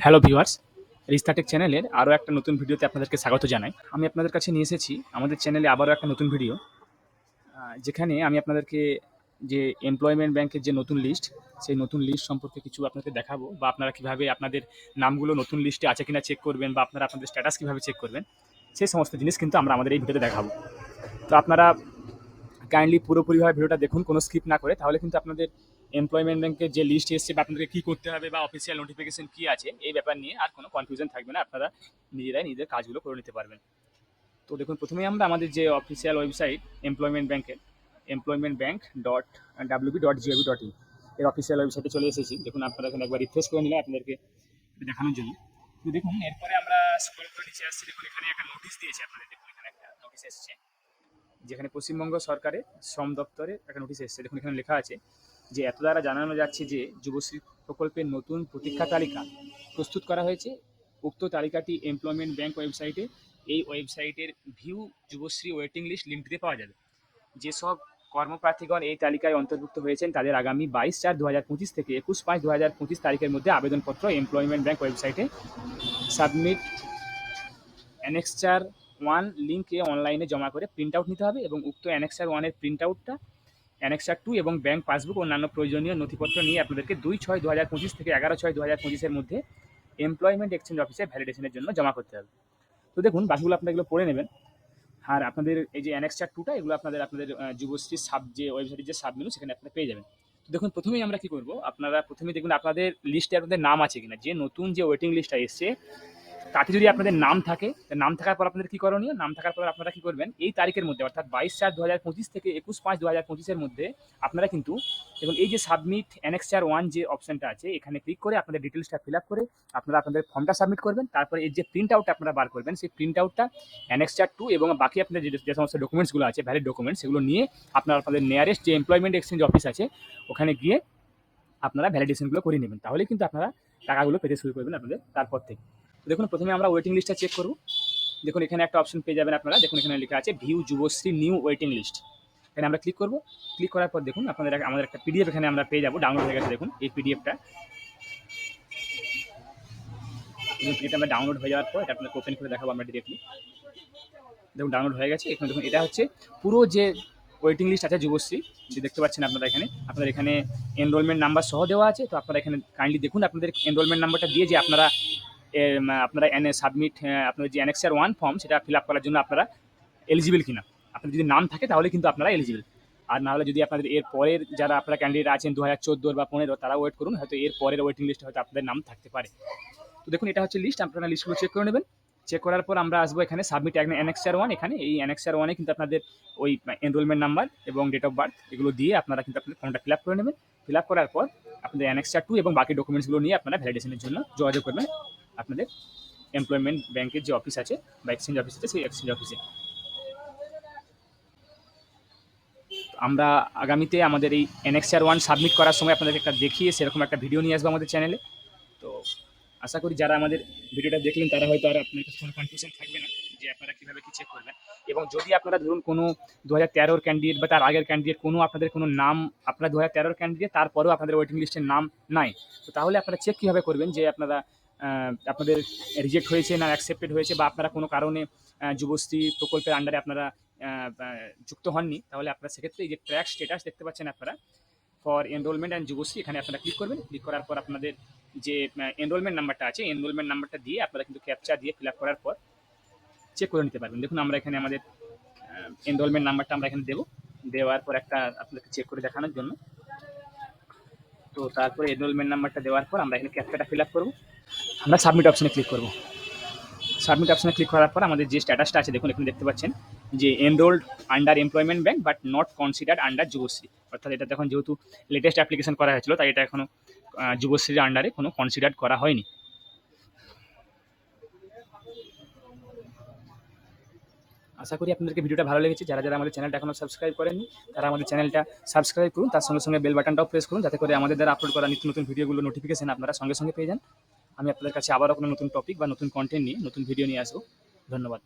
Hello viewers, রিস্তাটেক চ্যানেলের আরও একটা নতুন ভিডিওতে আপনাদেরকে স্বাগত জানাই। আমি আপনাদের কাছে নিয়ে এসেছি আমাদের চ্যানেলে আবারও একটা নতুন ভিডিও, যেখানে আমি আপনাদেরকে যে এমপ্লয়মেন্ট ব্যাংকের যে নতুন লিস্ট, সেই নতুন লিস্ট সম্পর্কে কিছু আপনাদের দেখাবো, বা আপনারা কীভাবে আপনাদের নামগুলো নতুন লিস্টে আছে কিনা চেক করবেন, বা আপনারা আপনাদের স্ট্যাটাস কীভাবে চেক করবেন, সেই সমস্ত জিনিস কিন্তু আমরা আমাদের এই ভিডিওতে দেখাবো। তো আপনারা কাইন্ডলি পুরোপুরিভাবে ভিডিওটা দেখুন, কোনো স্কিপ না করে, তাহলে কিন্তু আপনাদের এমপ্লয়মেন্ট ব্যাংকের যে লিস্ট এসছে বা আপনাদেরকে কী করতে হবে বা অফিসিয়াল নোটিফিকেশন কী আছে এই ব্যাপার নিয়ে আর কোনো কনফিউশন থাকবে না, আপনারা নিজেরাই নিজেদের কাজগুলো করে নিতে পারবেন। তো দেখুন, প্রথমেই আমরা আমাদের যে অফিসিয়াল ওয়েবসাইট এমপ্লয়মেন্ট ব্যাংকের employmentbank.wb.gov.in এর অফিসিয়াল ওয়েবসাইটে চলে এসেছি। দেখুন, আপনারা এখানে একবার রিফ্রেশ করে নিলে আপনাদেরকে দেখানোর জন্য। তো দেখুন, এরপরে আমরা স্ক্রল করে নিচে আসছি। দেখুন, এখানে একটা নোটিশ দিয়েছে আপনাদের। দেখুন, এখানে একটা নোটিশ এসেছে, যেখানে পশ্চিমবঙ্গ সরকারের শ্রম দপ্তরের একটা নোটিশ এসেছে। দেখুন, এখানে লেখা আছে যে এত দ্বারা জানানো যাচ্ছে যে যুবশ্রী প্রকল্পের নতুন প্রতীক্ষা তালিকা প্রস্তুত করা হয়েছে। উক্ত তালিকাটি এমপ্লয়মেন্ট ব্যাংক ওয়েবসাইটে, এই ওয়েবসাইটের ভিউ যুবশ্রী ওয়েটিং লিস্ট লিঙ্কটিতে পাওয়া যাবে। যেসব কর্মপ্রার্থীগণ এই তালিকায় অন্তর্ভুক্ত হয়েছেন তাদের আগামী 22/4/2025 থেকে 21/5/2025 তারিখের মধ্যে আবেদনপত্র এমপ্লয়মেন্ট ব্যাংক ওয়েবসাইটে সাবমিট অ্যানেক্সার 1 লিঙ্কে অনলাইনে জমা করে প্রিন্ট আউট নিতে হবে, এবং উক্ত অ্যানেক্সার 1 এর প্রিন্ট আউটটা অ্যানেক্সার 2 এবং ব্যাংক পাসবুক ও অন্যান্য প্রয়োজনীয় নথিপত্র নিয়ে আপনাদেরকে 2/6/2025 থেকে 11/6/2025 মধ্যে এমপ্লয়মেন্ট এক্সচেঞ্জ অফিসে ভ্যালিডেশনের জন্য জমা করতে হবে। তো দেখুন, বাকিগুলো আপনারা এগুলো পড়ে নেবেন। আর আপনাদের এই যে অ্যানেক্সার 2টা, এগুলো আপনাদের যুবশ্রী যে ওয়েবসাইটের যে সাবমেনু, সেখানে আপনারা পেয়ে যাবেন। তো দেখুন, প্রথমেই আমরা কি করব, আপনারা প্রথমেই দেখুন আপনাদের লিস্টে আপনাদের নাম আছে কিনা। যে নতুন যে ওয়েটিং লিস্টটা এসছে তাতে যদি আপনাদের নাম থাকে, নাম থাকার পর আপনাদের কী করণীয়, নাম থাকার পর আপনারা কী করবেন, এই তারিখের মধ্যে অর্থাৎ 22/4/2025 থেকে 21/5/2025 মধ্যে আপনারা কিন্তু দেখুন এই যে সাবমিট অ্যানেক্সার 1 যে অপশানটা আছে, এখানে ক্লিক করে আপনাদের ডিটেলসটা ফিল আপ করে আপনারা আপনাদের ফর্মটা সাবমিট করবেন। তারপরে এই যে প্রিন্ট আউটটা আপনারা বার করবেন, সেই প্রিন্ট আউটটা অ্যানেক্সার 2 এবং বাকি আপনাদের যে সমস্ত ডকুমেন্টসগুলো আছে, ভ্যালিড ডকুমেন্টস, সেগুলো নিয়ে আপনারা আপনাদের নিয়ারেস্ট যে এমপ্লয়মেন্ট এক্সচেঞ্জ অফিস আছে ওখানে গিয়ে আপনারা ভ্যালিডেশনগুলো করে নেবেন। তাহলেই কিন্তু আপনারা টাকাগুলো পেতে শুরু করবেন আপনাদের তারপর থেকে। দেখুন, প্রথমে আমরা ওয়েটিং লিস্টটা চেক করব। দেখুন, এখানে একটা অপশন পেয়ে যাবেন আপনারা। দেখুন, এখানে লেখা আছে view Yuvashree new waiting list. এখানে আমরা ক্লিক করব। ক্লিক করার পর দেখুন আপনাদের আমাদের একটা পিডিএফ এখানে আমরা পেয়ে যাবো, ডাউনলোড হয়ে গেছে। দেখুন এই পিডিএফটা আমরা ডাউনলোড হয়ে যাওয়ার পর এটা আপনাকে ওপেন করে দেখাবো আমরা ডিরেক্টলি। দেখুন, ডাউনলোড হয়ে গেছে। এখানে দেখুন, এটা হচ্ছে পুরো যে ওয়েটিং লিস্ট আছে যুবশ্রী, যে দেখতে পাচ্ছেন আপনারা এখানে, আপনাদের এখানে এনরোলমেন্ট নাম্বার সহ দেওয়া আছে। তো আপনারা এখানে কাইন্ডলি দেখুন আপনাদের এনরোলমেন্ট নাম্বারটা দিয়ে যে আপনারা সাবমিট আপনাদের যে অ্যানেক্সার 1 ফর্ম সেটা ফিল আপ করার জন্য আপনারা এলিজিবল কিনা। আপনার যদি নাম থাকে তাহলে কিন্তু আপনারা এলিজিবল, আর না হলে যদি আপনাদের এর পরের যারা আপনারা ক্যান্ডিডেট আছেন 2014 বা 15, তারা ওয়েট করুন, হয়তো এর পরের ওয়েটিং লিস্টে হয়তো আপনাদের নাম থাকতে পারে। তো দেখুন, এটা হচ্ছে লিস্ট। আপনারা লিস্টগুলো চেক করে নেবেন। চেক করার পর আমরা আসবো এখানে সাবমিট অ্যানেক্সার 1। এখানে এই অ্যানেক্সার 1 কিন্তু আপনাদের ওই এনরোলমেন্ট নাম্বার এবং ডেট অফ বার্থ এগুলো দিয়ে আপনারা কিন্তু আপনাদের ফর্মটা ফিল আপ করে নেবেন। ফিল আপ করার পর আপনাদের অ্যানেক্সার 2 এবং বাকি ডকুমেন্টসগুলো নিয়ে আপনারা ভ্যালিডেশনের জন্য যোগাযোগ করবেন আপনাদের এমপ্লয়মেন্ট ব্যাংকের যে অফিস আছে বা এক্সচেঞ্জ অফিস আছে, সেই এক্সচেঞ্জ অফিসে। আমরা আগামীতে আমাদের এই অ্যানেক্সার 1 সাবমিট করার সময় আপনাদেরকে একটা দেখিয়ে সেরকম একটা ভিডিও নিয়ে আসবো আমাদের চ্যানেলে। তো আশা করি যারা আমাদের ভিডিওটা দেখলেন তারা হয়তো আর আপনার কাছে কোনো কনফিউশন থাকবে না যে আপনারা কীভাবে কী চেক করবেন। এবং যদি আপনারা ধরুন কোনো 2013 ক্যান্ডিডেট বা তার আগের ক্যান্ডিডেট, কোনো আপনাদের কোনো নাম, আপনারা 2013 ক্যান্ডিডেট তারপরেও আপনাদের ওয়েটিং লিস্টের নাম নাই, তো তাহলে আপনারা চেক কীভাবে করবেন যে আপনারা আপনাদের রিজেক্ট হয়েছে না অ্যাকসেপ্টেড হয়েছে, বা আপনারা কোনো কারণে যুবশ্রী প্রকল্পের আন্ডারে আপনারা যুক্ত হননি, তাহলে আপনারা সেক্ষেত্রে এই যে ট্র্যাক স্ট্যাটাস দেখতে পাচ্ছেন আপনারা ফর এনরোলমেন্ট অ্যান্ড যুবশ্রী, এখানে আপনারা ক্লিক করবেন। ক্লিক করার পর আপনাদের যে এনরোলমেন্ট নাম্বারটা আছে, এনরোলমেন্ট নাম্বারটা দিয়ে আপনারা কিন্তু ক্যাপচা দিয়ে ফিল আপ করার পর চেক করে নিতে পারবেন। দেখুন, আমরা এখানে আমাদের এনরোলমেন্ট নাম্বারটা আমরা এখানে দেবো, দেওয়ার পর একটা আপনাদেরকে চেক করে দেখানোর জন্য। তো তারপরে এনরোলমেন্ট নাম্বারটা দেওয়ার পর আমরা এখানে ক্যাপচাটা ফিল আপ করবো। আমরা সাবমিট অপশানে ক্লিক করবো। সাবমিট অপশানে ক্লিক করার পর আমাদের যে স্ট্যাটাসটা আছে, দেখুন এখানে দেখতে পাচ্ছেন যে enrolled under employment bank but not considered under Yuvashree, অর্থাৎ এটা এখন যেহেতু লেটেস্ট অ্যাপ্লিকেশন করা হয়েছিল, তাই এটা এখনও যুবশ্রীর আন্ডারে কোনো কনসিডার করা হয়নি। আশা করি আপনাদেরকে ভিডিওটা ভালো লেগেছে। যারা যারা আমাদের চ্যানেলটা এখনও সাবস্ক্রাইব করেননি তারা আমাদের চ্যানেলটা সাবস্ক্রাইব করুন, তার সঙ্গে সঙ্গে বেল বাটনটাও প্রেস করুন, যাতে করে আমাদের দ্বারা আপলোড করা নিত্য নতুন ভিডিওগুলো নোটিফিকেশন আপনারা সঙ্গে সঙ্গে পেয়ে যান। আমি আপনাদের কাছে আবারও কোনো নতুন টপিক বা নতুন কন্টেন্ট নিয়ে নতুন ভিডিও নিয়ে আসবো। ধন্যবাদ।